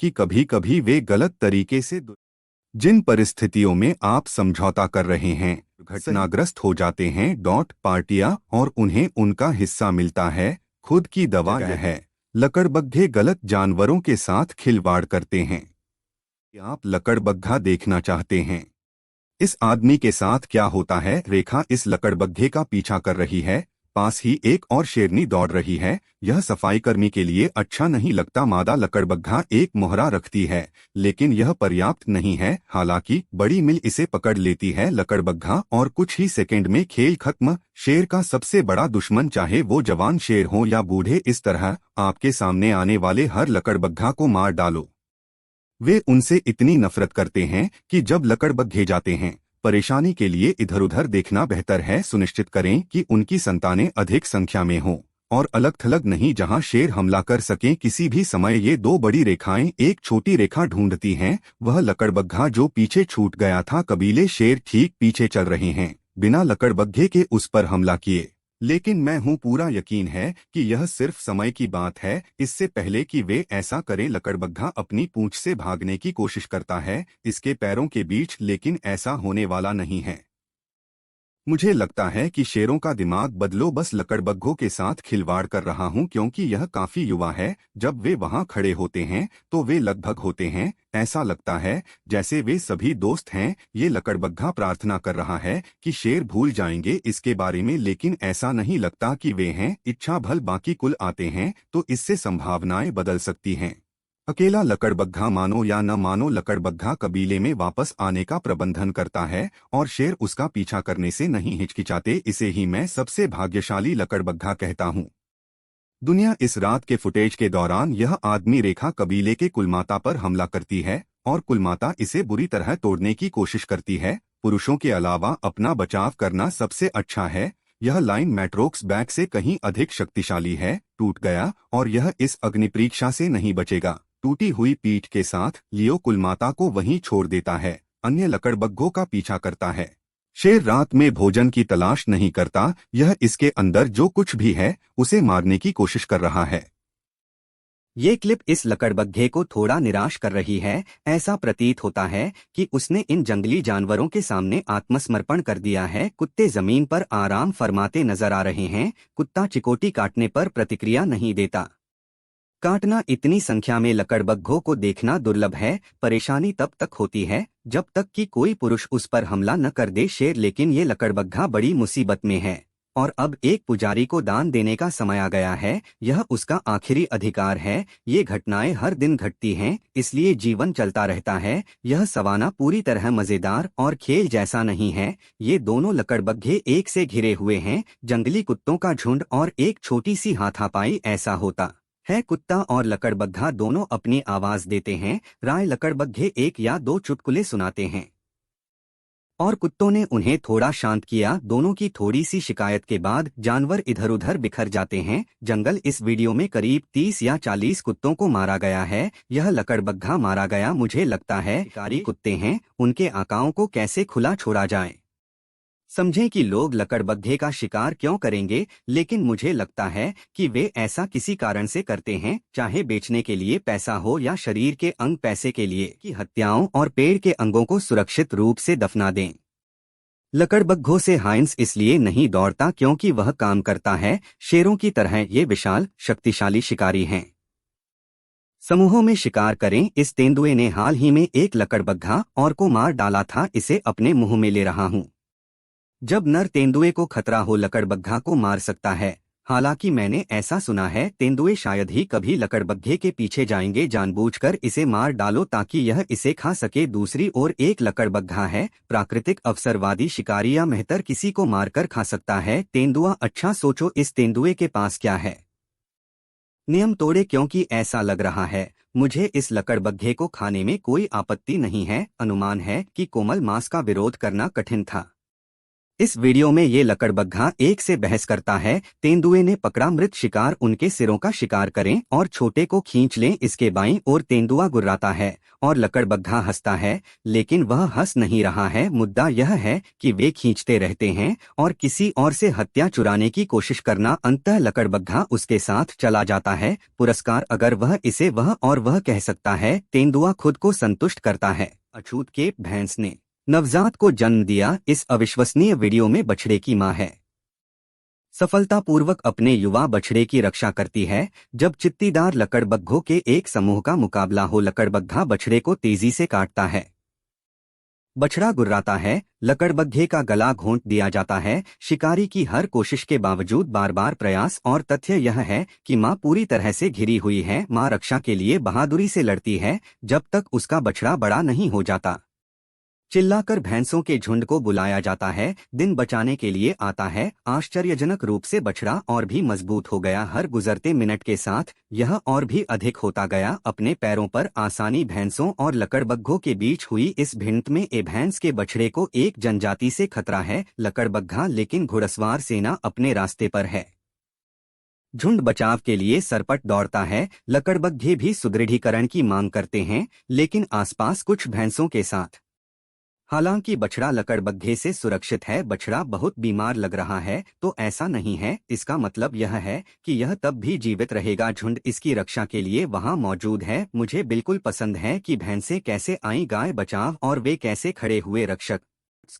कि कभी कभी वे गलत तरीके से जिन परिस्थितियों में आप समझौता कर रहे हैं घटनाग्रस्त हो जाते हैं पार्टियां और उन्हें उनका हिस्सा मिलता है। खुद की दवा यह है। लकड़बग्घे गलत जानवरों के साथ खिलवाड़ करते हैं। आप लकड़बग्घा देखना चाहते हैं? इस आदमी के साथ क्या होता है? रेखा इस लकड़बग्घे का पीछा कर रही है। पास ही एक और शेरनी दौड़ रही है। यह सफाई कर्मी के लिए अच्छा नहीं लगता। मादा लकड़बग्घा एक मोहरा रखती है, लेकिन यह पर्याप्त नहीं है। हालांकि बड़ी मिल इसे पकड़ लेती है लकड़बग्घा और कुछ ही सेकंड में खेल खत्म। शेर का सबसे बड़ा दुश्मन, चाहे वो जवान शेर हो या बूढ़े, इस तरह आपके सामने आने वाले हर लकड़बग्घा को मार डालो। वे उनसे इतनी नफरत करते हैं कि जब लकड़बग्घे जाते हैं, परेशानी के लिए इधर उधर देखना बेहतर है। सुनिश्चित करें कि उनकी संतानें अधिक संख्या में हों और अलग थलग नहीं, जहां शेर हमला कर सकें किसी भी समय। ये दो बड़ी रेखाएं एक छोटी रेखा ढूंढती हैं। वह लकड़बग्घा जो पीछे छूट गया था। कबीले शेर ठीक पीछे चल रहे हैं, बिना लकड़बग्घे के उस पर हमला किए। लेकिन मैं हूं पूरा यकीन है कि यह सिर्फ समय की बात है। इससे पहले कि वे ऐसा करें, लकड़बग्घा अपनी पूंछ से भागने की कोशिश करता है इसके पैरों के बीच, लेकिन ऐसा होने वाला नहीं है। मुझे लगता है कि शेरों का दिमाग बदलो। बस लकड़बग्घों के साथ खिलवाड़ कर रहा हूं क्योंकि यह काफी युवा है। जब वे वहां खड़े होते हैं तो वे लगभग होते हैं। ऐसा लगता है जैसे वे सभी दोस्त हैं। ये लकड़बग्घा प्रार्थना कर रहा है कि शेर भूल जाएंगे इसके बारे में, लेकिन ऐसा नहीं लगता कि वे हैं। इच्छा भल बाकी कुल आते हैं तो इससे संभावनाएं बदल सकती हैं। अकेला लकड़बग्घा, मानो या न मानो, लकड़बग्घा कबीले में वापस आने का प्रबंधन करता है और शेर उसका पीछा करने से नहीं हिचकिचाते। इसे ही मैं सबसे भाग्यशाली लकड़बग्घा कहता हूँ। दुनिया इस रात के फुटेज के दौरान यह आदमी रेखा कबीले के कुलमाता पर हमला करती है और कुलमाता इसे बुरी तरह तोड़ने की कोशिश करती है। पुरुषों के अलावा अपना बचाव करना सबसे अच्छा है। यह लाइन मैट्रोक्स बैग से कहीं अधिक शक्तिशाली है। टूट गया और यह इस अग्निपरीक्षा से नहीं बचेगा। टूटी हुई पीठ के साथ लियो कुलमाता को वहीं छोड़ देता है, अन्य लकड़बग्घों का पीछा करता है। शेर रात में भोजन की तलाश नहीं करता, यह इसके अंदर जो कुछ भी है उसे मारने की कोशिश कर रहा है। ये क्लिप इस लकड़बग्घे को थोड़ा निराश कर रही है। ऐसा प्रतीत होता है कि उसने इन जंगली जानवरों के सामने आत्मसमर्पण कर दिया है। कुत्ते जमीन पर आराम फरमाते नजर आ रहे हैं। कुत्ता चिकोटी काटने पर प्रतिक्रिया नहीं देता। काटना इतनी संख्या में लकड़बग्घों को देखना दुर्लभ है। परेशानी तब तक होती है जब तक कि कोई पुरुष उस पर हमला न कर दे। शेर, लेकिन ये लकड़बग्घा बड़ी मुसीबत में है और अब एक पुजारी को दान देने का समय आ गया है। यह उसका आखिरी अधिकार है। ये घटनाएं हर दिन घटती हैं, इसलिए जीवन चलता रहता है। यह सवाना पूरी तरह मजेदार और खेल जैसा नहीं है। ये दोनों लकड़बग्घे एक से घिरे हुए हैं, जंगली कुत्तों का झुंड और एक छोटी सी हाथापाई। ऐसा होता है कुत्ता और लकड़बग्घा दोनों अपनी आवाज देते हैं। राय लकड़बग्घे एक या दो चुटकुले सुनाते हैं और कुत्तों ने उन्हें थोड़ा शांत किया। दोनों की थोड़ी सी शिकायत के बाद जानवर इधर उधर बिखर जाते हैं। जंगल, इस वीडियो में करीब 30 या 40 कुत्तों को मारा गया है। यह लकड़बग्घा मारा गया। मुझे लगता है शिकारी कुत्ते हैं, उनके आकाओं को कैसे खुला छोड़ा जाए। समझें कि लोग लकड़बग्घे का शिकार क्यों करेंगे, लेकिन मुझे लगता है कि वे ऐसा किसी कारण से करते हैं, चाहे बेचने के लिए पैसा हो या शरीर के अंग पैसे के लिए, कि हत्याओं और पेड़ के अंगों को सुरक्षित रूप से दफना दें। लकड़बग्घों से हाइंस इसलिए नहीं दौड़ता क्योंकि वह काम करता है। शेरों की तरह ये विशाल शक्तिशाली शिकारी हैं। समूहों में शिकार करें। इस तेंदुए ने हाल ही में एक लकड़बग्घा और को मार डाला था। इसे अपने मुंह में ले रहा हूं। जब नर तेंदुए को खतरा हो, लकड़बग्घा को मार सकता है। हालांकि मैंने ऐसा सुना है तेंदुए शायद ही कभी लकड़बग्घे के पीछे जाएंगे। जानबूझकर इसे मार डालो ताकि यह इसे खा सके। दूसरी ओर एक लकड़बग्घा है, प्राकृतिक अवसरवादी शिकारी या मेहतर किसी को मारकर खा सकता है। तेंदुआ, अच्छा सोचो इस तेंदुए के पास क्या है। नियम तोड़े, क्योंकि ऐसा लग रहा है मुझे इस लकड़बग्घे को खाने में कोई आपत्ति नहीं है। अनुमान है कि कोमल मांस का विरोध करना कठिन था। इस वीडियो में ये लकड़बग्घा एक से बहस करता है। तेंदुए ने पकड़ा मृत शिकार, उनके सिरों का शिकार करें और छोटे को खींच लें। इसके बाईं ओर तेंदुआ गुर्राता है और लकड़बग्घा हंसता है, लेकिन वह हंस नहीं रहा है। मुद्दा यह है कि वे खींचते रहते हैं और किसी और से हत्या चुराने की कोशिश करना। अंततः लकड़बग्घा उसके साथ चला जाता है। पुरस्कार, अगर वह इसे वह और वह कह सकता है। तेंदुआ खुद को संतुष्ट करता है। अछूत केप भैंस ने नवजात को जन्म दिया। इस अविश्वसनीय वीडियो में बछड़े की मां है सफलतापूर्वक अपने युवा बछड़े की रक्षा करती है जब चित्तीदार लकड़बग्घों के एक समूह का मुकाबला हो। लकड़बग्घा बछड़े को तेजी से काटता है। बछड़ा गुर्राता है। लकड़बग्घे का गला घोंट दिया जाता है। शिकारी की हर कोशिश के बावजूद बार बार प्रयास, और तथ्य यह है कि मां पूरी तरह से घिरी हुई है। मां रक्षा के लिए बहादुरी से लड़ती है जब तक उसका बछड़ा बड़ा नहीं हो जाता। चिल्लाकर भैंसों के झुंड को बुलाया जाता है। दिन बचाने के लिए आता है। आश्चर्यजनक रूप से बछड़ा और भी मजबूत हो गया। हर गुजरते मिनट के साथ यह और भी अधिक होता गया। अपने पैरों पर आसानी। भैंसों और लकड़बग्घों के बीच हुई इस भिड़ंत में ए भैंस के बछड़े को एक जनजाति से खतरा है, लकड़बग्घा, लेकिन घुड़सवार सेना अपने रास्ते पर है। झुंड बचाव के लिए सरपट दौड़ता है। लकड़बग्घे भी सुदृढ़ीकरण की मांग करते हैं, लेकिन आसपास कुछ भैंसों के साथ। हालांकि बछड़ा लकड़बग्घे से सुरक्षित है। बछड़ा बहुत बीमार लग रहा है, तो ऐसा नहीं है। इसका मतलब यह है कि यह तब भी जीवित रहेगा। झुंड इसकी रक्षा के लिए वहां मौजूद है। मुझे बिल्कुल पसंद है कि भैंसें कैसे आई। गाय बचाव और वे कैसे खड़े हुए रक्षक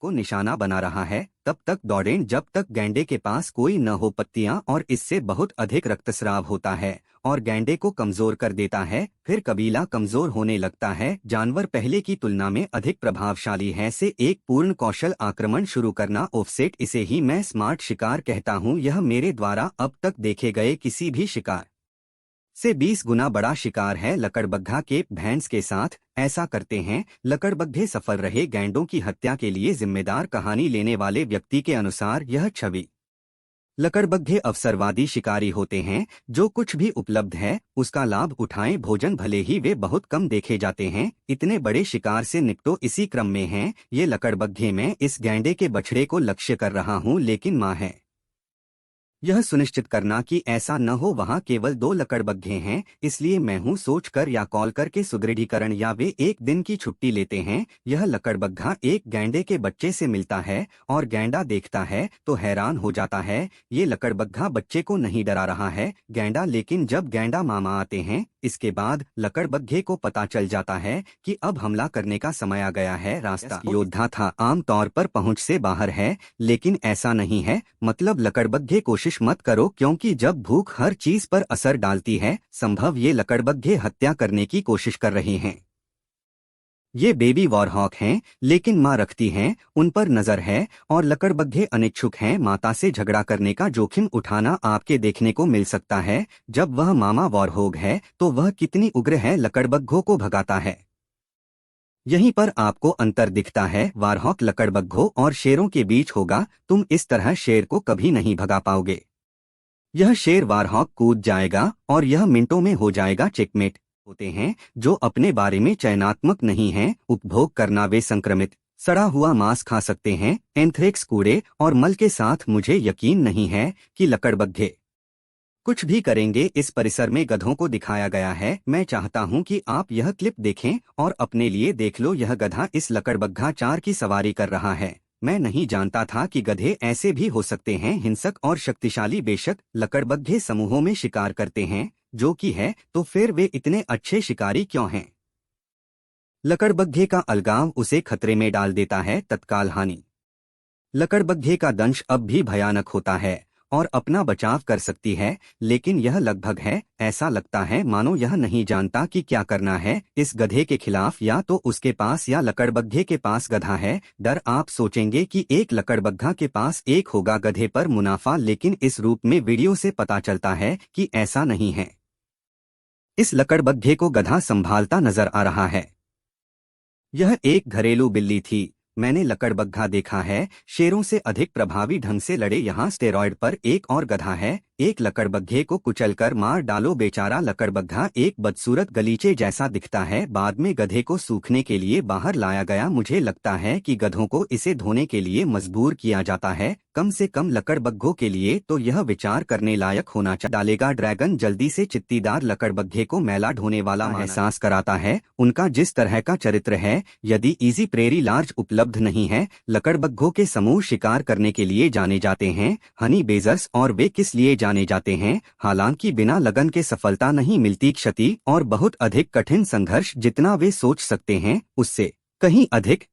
को निशाना बना रहा है। तब तक दौड़ें जब तक गैंडे के पास कोई न हो। पत्तियां और इससे बहुत अधिक रक्तस्राव होता है और गैंडे को कमजोर कर देता है। फिर कबीला कमजोर होने लगता है। जानवर पहले की तुलना में अधिक प्रभावशाली है। से एक पूर्ण कौशल आक्रमण शुरू करना। ऑफसेट, इसे ही मैं स्मार्ट शिकार कहता हूँ। यह मेरे द्वारा अब तक देखे गए किसी भी शिकार से 20 गुना बड़ा शिकार है। लकड़बग्घा के भैंस के साथ ऐसा करते हैं। लकड़बग्घे सफल रहे गैंडों की हत्या के लिए जिम्मेदार। कहानी लेने वाले व्यक्ति के अनुसार यह छवि। लकड़बग्घे अवसरवादी शिकारी होते हैं। जो कुछ भी उपलब्ध है उसका लाभ उठाएं। भोजन भले ही वे बहुत कम देखे जाते हैं, इतने बड़े शिकार से निपटो। इसी क्रम में हैं ये लकड़बग्घे। मैं इस गैंडे के बछड़े को लक्ष्य कर रहा हूं, लेकिन मां है यह सुनिश्चित करना कि ऐसा न हो। वहां केवल 2 लकड़बग्घे हैं, इसलिए मैं हूं सोच कर या कॉल करके सुदृढ़ीकरण, या वे एक दिन की छुट्टी लेते हैं। यह लकड़बग्घा एक गैंडे के बच्चे से मिलता है और गैंडा देखता है तो हैरान हो जाता है। ये लकड़बग्घा बच्चे को नहीं डरा रहा है गैंडा, लेकिन जब गैंडा मामा आते हैं इसके बाद लकड़बग्घे को पता चल जाता है कि अब हमला करने का समय आ गया है। रास्ता योद्धा था, आमतौर पर पहुंच से बाहर है, लेकिन ऐसा नहीं है। मतलब लकड़बग्घे कोशिश मत करो, क्योंकि जब भूख हर चीज पर असर डालती है, संभव ये लकड़बग्घे हत्या करने की कोशिश कर रहे हैं। ये बेबी वॉरहॉक हैं, लेकिन मां रखती हैं, उन पर नजर है, और लकड़बग्घे अनिच्छुक हैं। माता से झगड़ा करने का जोखिम उठाना आपके देखने को मिल सकता है। जब वह मामा वॉरहॉग है तो वह कितनी उग्र है, लकड़बग्घों को भगाता है। यहीं पर आपको अंतर दिखता है। वारहॉक लकड़बग्घों और शेरों के बीच होगा। तुम इस तरह शेर को कभी नहीं भगा पाओगे। यह शेर वारहॉक कूद जाएगा और यह मिनटों में हो जाएगा चेकमेट। होते हैं जो अपने बारे में चयनात्मक नहीं हैं। उपभोग करना, वे संक्रमित सड़ा हुआ मांस खा सकते हैं। एंथ्रेक्स, कूड़े और मल के साथ। मुझे यकीन नहीं है कि लकड़बग्घे कुछ भी करेंगे। इस परिसर में गधों को दिखाया गया है। मैं चाहता हूं कि आप यह क्लिप देखें और अपने लिए देख लो। यह गधा इस लकड़बग्घा 4 की सवारी कर रहा है। मैं नहीं जानता था कि गधे ऐसे भी हो सकते हैं, हिंसक और शक्तिशाली। बेशक लकड़बग्घे समूहों में शिकार करते हैं, जो कि है, तो फिर वे इतने अच्छे शिकारी क्यों हैं? लकड़बग्घे का अलगाव उसे खतरे में डाल देता है। तत्काल हानि। लकड़बग्घे का दंश अब भी भयानक होता है और अपना बचाव कर सकती है, लेकिन यह लगभग है। ऐसा लगता है मानो यह नहीं जानता कि क्या करना है इस गधे के खिलाफ। या तो उसके पास या लकड़बग्घे के पास गधा है। डर, आप सोचेंगे कि एक लकड़बग्घा के पास एक होगा गधे पर मुनाफा, लेकिन इस रूप में वीडियो से पता चलता है कि ऐसा नहीं है। इस लकड़बग्घे को गधा संभालता नजर आ रहा है। यह एक घरेलू बिल्ली थी मैंने लकड़बग्घा देखा है, शेरों से अधिक प्रभावी ढंग से लड़े। यहाँ स्टेरॉयड पर एक और गधा है। एक लकड़बग्घे को कुचलकर मार डालो। बेचारा लकड़बग्घा एक बदसूरत गलीचे जैसा दिखता है। बाद में गधे को सूखने के लिए बाहर लाया गया। मुझे लगता है कि गधों को इसे धोने के लिए मजबूर किया जाता है। कम से कम लकड़बग्घों के लिए तो यह विचार करने लायक होना चाहिए। डालेगा ड्रैगन जल्दी से चित्तीदार लकड़बग्घे को मैला ढोने वाला एहसास कराता है। उनका जिस तरह का चरित्र है, यदि इजी प्रेरी लार्ज उपलब्ध नहीं है। लकड़बग्घों के समूह शिकार करने के लिए जाने जाते हैं, हनी बेजर्स, और वे किस लिए जाने जाते हैं? हालांकि बिना लगन के सफलता नहीं मिलती। क्षति और बहुत अधिक कठिन संघर्ष जितना वे सोच सकते हैं, उससे कहीं अधिक।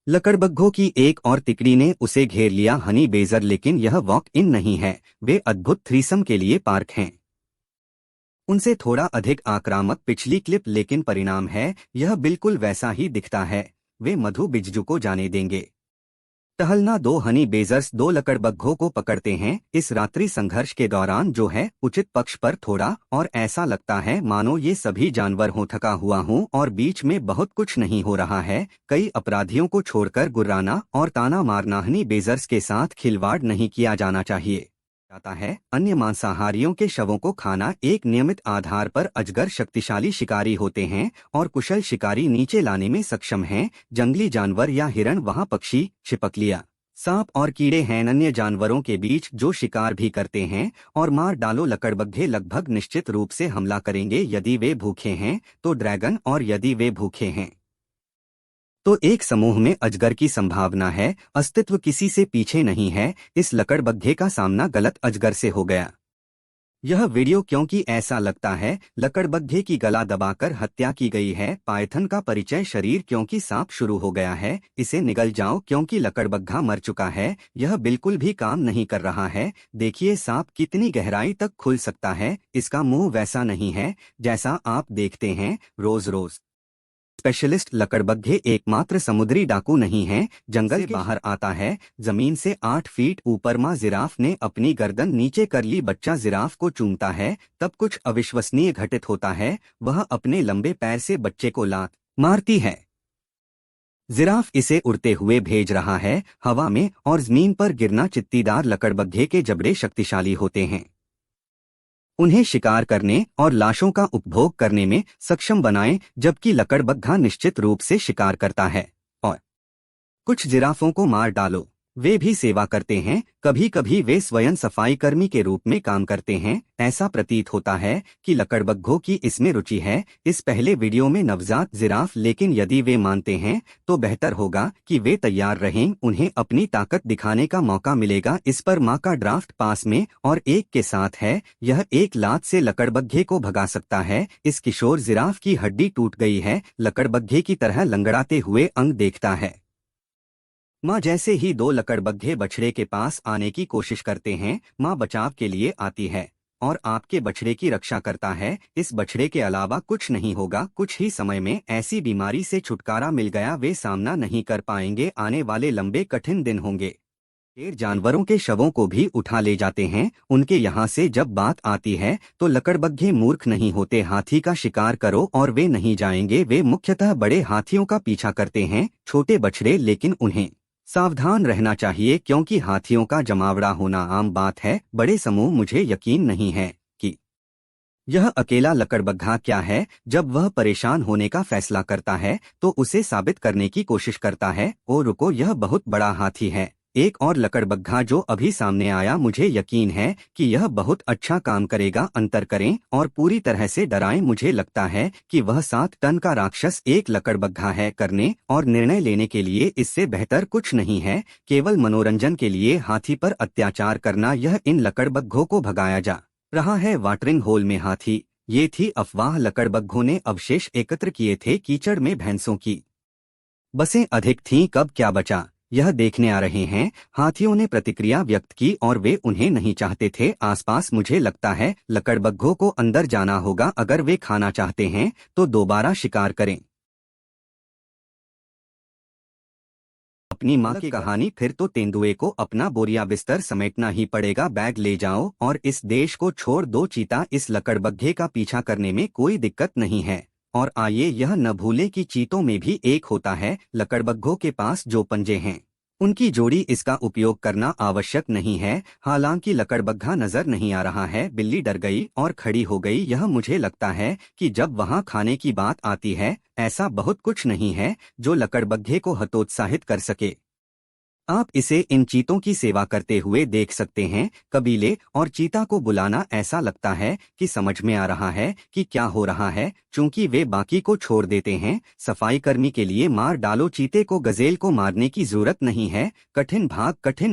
लकड़बग्घों की एक और तिकड़ी ने उसे घेर लिया। हनी बेजर, लेकिन यह वॉक इन नहीं है। वे अद्भुत थ्रीसम के लिए पार्क हैं। उनसे थोड़ा अधिक आक्रामक पिछली क्लिप, लेकिन परिणाम है यह बिल्कुल वैसा ही दिखता है। वे मधु बिज्जू को जाने देंगे। टहलना। दो हनी बेजर्स दो लकड़बग्घों को पकड़ते हैं इस रात्रि संघर्ष के दौरान, जो है उचित पक्ष पर थोड़ा, और ऐसा लगता है मानो ये सभी जानवर हों। थका हुआ हूँ और बीच में बहुत कुछ नहीं हो रहा है। कई अपराधियों को छोड़कर गुर्राना और ताना मारना। हनी बेजर्स के साथ खिलवाड़ नहीं किया जाना चाहिए जाता है। अन्य मांसाहारियों के शवों को खाना। एक नियमित आधार पर अजगर शक्तिशाली शिकारी होते हैं और कुशल शिकारी नीचे लाने में सक्षम हैं। जंगली जानवर या हिरण, वहां पक्षी, छिपकलियां, सांप और कीड़े हैं। अन्य जानवरों के बीच जो शिकार भी करते हैं और मार डालो। लकड़बग्घे लगभग निश्चित रूप से हमला करेंगे यदि वे भूखे हैं तो ड्रैगन, और यदि वे भूखे हैं तो एक समूह में अजगर की संभावना है। अस्तित्व किसी से पीछे नहीं है। इस लकड़बग्घे का सामना गलत अजगर से हो गया। यह वीडियो क्योंकि ऐसा लगता है लकड़बग्घे की गला दबाकर हत्या की गई है। पायथन का परिचय शरीर, क्योंकि सांप शुरू हो गया है। इसे निगल जाओ क्योंकि लकड़बग्घा मर चुका है। यह बिल्कुल भी काम नहीं कर रहा है। देखिए सांप कितनी गहराई तक खुल सकता है। इसका मुंह वैसा नहीं है जैसा आप देखते हैं रोज रोज। स्पेशलिस्ट लकड़बग्घे एकमात्र समुद्री डाकू नहीं है। जंगल के बाहर आता है, जमीन से 8 फीट ऊपर। माँ जिराफ ने अपनी गर्दन नीचे कर ली। बच्चा जिराफ को चूमता है, तब कुछ अविश्वसनीय घटित होता है। वह अपने लंबे पैर से बच्चे को लात मारती है। जिराफ इसे उड़ते हुए भेज रहा है हवा में, और जमीन पर गिरना। चित्तीदार लकड़बग्घे के जबड़े शक्तिशाली होते हैं। उन्हें शिकार करने और लाशों का उपभोग करने में सक्षम बनाएं, जबकि लकड़बग्घा निश्चित रूप से शिकार करता है। और कुछ जिराफों को मार डालो। वे भी सेवा करते हैं। कभी कभी वे स्वयं सफाई कर्मी के रूप में काम करते हैं। ऐसा प्रतीत होता है कि लकड़बग्घों की इसमें रुचि है। इस पहले वीडियो में नवजात जिराफ, लेकिन यदि वे मानते हैं तो बेहतर होगा कि वे तैयार रहें। उन्हें अपनी ताकत दिखाने का मौका मिलेगा। इस पर माँ का ड्राफ्ट पास में और एक के साथ है। यह एक लात से लकड़बग्घे को भगा सकता है। इस किशोर जिराफ की हड्डी टूट गई है। लकड़बग्घे की तरह लंगड़ाते हुए अंग देखता है। माँ जैसे ही दो लकड़बग्घे बछड़े के पास आने की कोशिश करते हैं, माँ बचाव के लिए आती है और आपके बछड़े की रक्षा करता है। इस बछड़े के अलावा कुछ नहीं होगा। कुछ ही समय में ऐसी बीमारी से छुटकारा मिल गया, वे सामना नहीं कर पाएंगे। आने वाले लंबे कठिन दिन होंगे। शेर जानवरों के शवों को भी उठा ले जाते हैं। उनके यहाँ से जब बात आती है तो लकड़बग्घे मूर्ख नहीं होते। हाथी का शिकार करो और वे नहीं जाएंगे। वे मुख्यतः बड़े हाथियों का पीछा करते हैं, छोटे बछड़े, लेकिन उन्हें सावधान रहना चाहिए क्योंकि हाथियों का जमावड़ा होना आम बात है। बड़े समूह। मुझे यकीन नहीं है कि यह अकेला लकड़बग्घा क्या है। जब वह परेशान होने का फैसला करता है तो उसे साबित करने की कोशिश करता है। ओ रुको, यह बहुत बड़ा हाथी है। एक और लकड़बग्घा जो अभी सामने आया। मुझे यकीन है कि यह बहुत अच्छा काम करेगा। अंतर करें और पूरी तरह से डराएं। मुझे लगता है कि वह 7 टन का राक्षस एक लकड़बग्घा है। करने और निर्णय लेने के लिए इससे बेहतर कुछ नहीं है। केवल मनोरंजन के लिए हाथी पर अत्याचार करना। यह इन लकड़बग्घों को भगाया जा रहा है। वाटरिंग होल में हाथी। ये थी अफवाह। लकड़बग्घों ने अवशेष एकत्र किए थे। कीचड़ में भैंसों की बसें अधिक थीं। कब क्या बचा, यह देखने आ रहे हैं। हाथियों ने प्रतिक्रिया व्यक्त की और वे उन्हें नहीं चाहते थे आसपास। मुझे लगता है लकड़बग्घों को अंदर जाना होगा। अगर वे खाना चाहते हैं तो दोबारा शिकार करें। अपनी माँ की कहानी। फिर तो तेंदुए को अपना बोरिया बिस्तर समेटना ही पड़ेगा। बैग ले जाओ और इस देश को छोड़ दो। चीता। इस लकड़बग्घे का पीछा करने में कोई दिक्कत नहीं है। और आइए यह न भूलें कि चीतों में भी एक होता है लकड़बग्घों के पास जो पंजे हैं उनकी जोड़ी। इसका उपयोग करना आवश्यक नहीं है। हालांकि लकड़बग्घा नजर नहीं आ रहा है। बिल्ली डर गई और खड़ी हो गई। यह मुझे लगता है कि जब वहां खाने की बात आती है ऐसा बहुत कुछ नहीं है जो लकड़बग्घे को हतोत्साहित कर सके। आप इसे इन चीतों की सेवा करते हुए देख सकते हैं। कबीले और चीता को बुलाना ऐसा लगता है कि समझ में आ रहा है कि क्या हो रहा है, चूंकि वे बाकी को छोड़ देते हैं। सफाई कर्मी के लिए मार डालो। चीते को गजेल को मारने की जरूरत नहीं है। कठिन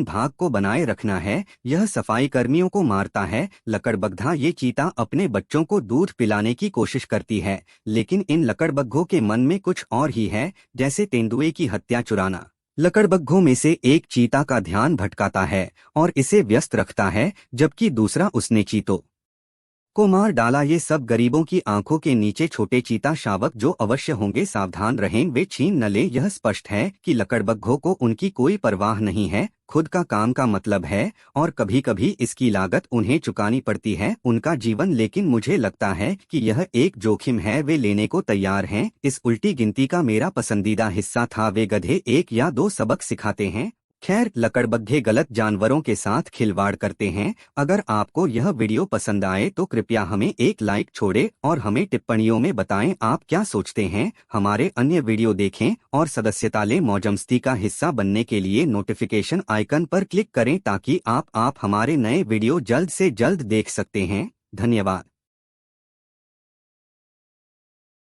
भाग को बनाए रखना है। यह सफाई कर्मियों को मारता है। लकड़बग्घा ये चीता अपने बच्चों को दूध पिलाने की कोशिश करती है, लेकिन इन लकड़बग्घों के मन में कुछ और ही है, जैसे तेंदुए की हत्या चुराना। लकड़बग्घों में से एक चीता का ध्यान भटकाता है और इसे व्यस्त रखता है, जबकि दूसरा उसने चीतों को मार डाला। ये सब गरीबों की आंखों के नीचे छोटे चीता शावक जो अवश्य होंगे। सावधान रहें वे छीन न ले। यह स्पष्ट है कि लकड़बग्घों को उनकी कोई परवाह नहीं है। खुद का काम का मतलब है और कभी कभी इसकी लागत उन्हें चुकानी पड़ती है, उनका जीवन। लेकिन मुझे लगता है कि यह एक जोखिम है वे लेने को तैयार हैं। इस उल्टी गिनती का मेरा पसंदीदा हिस्सा था वे गधे 1 या 2 सबक सिखाते हैं। खैर, लकड़बग्घे गलत जानवरों के साथ खिलवाड़ करते हैं। अगर आपको यह वीडियो पसंद आए तो कृपया हमें एक लाइक छोड़ें और हमें टिप्पणियों में बताएं आप क्या सोचते हैं। हमारे अन्य वीडियो देखें और सदस्यता लें। मौजमस्ती का हिस्सा बनने के लिए नोटिफिकेशन आइकन पर क्लिक करें ताकि आप हमारे नए वीडियो जल्द से जल्द देख सकते हैं। धन्यवाद।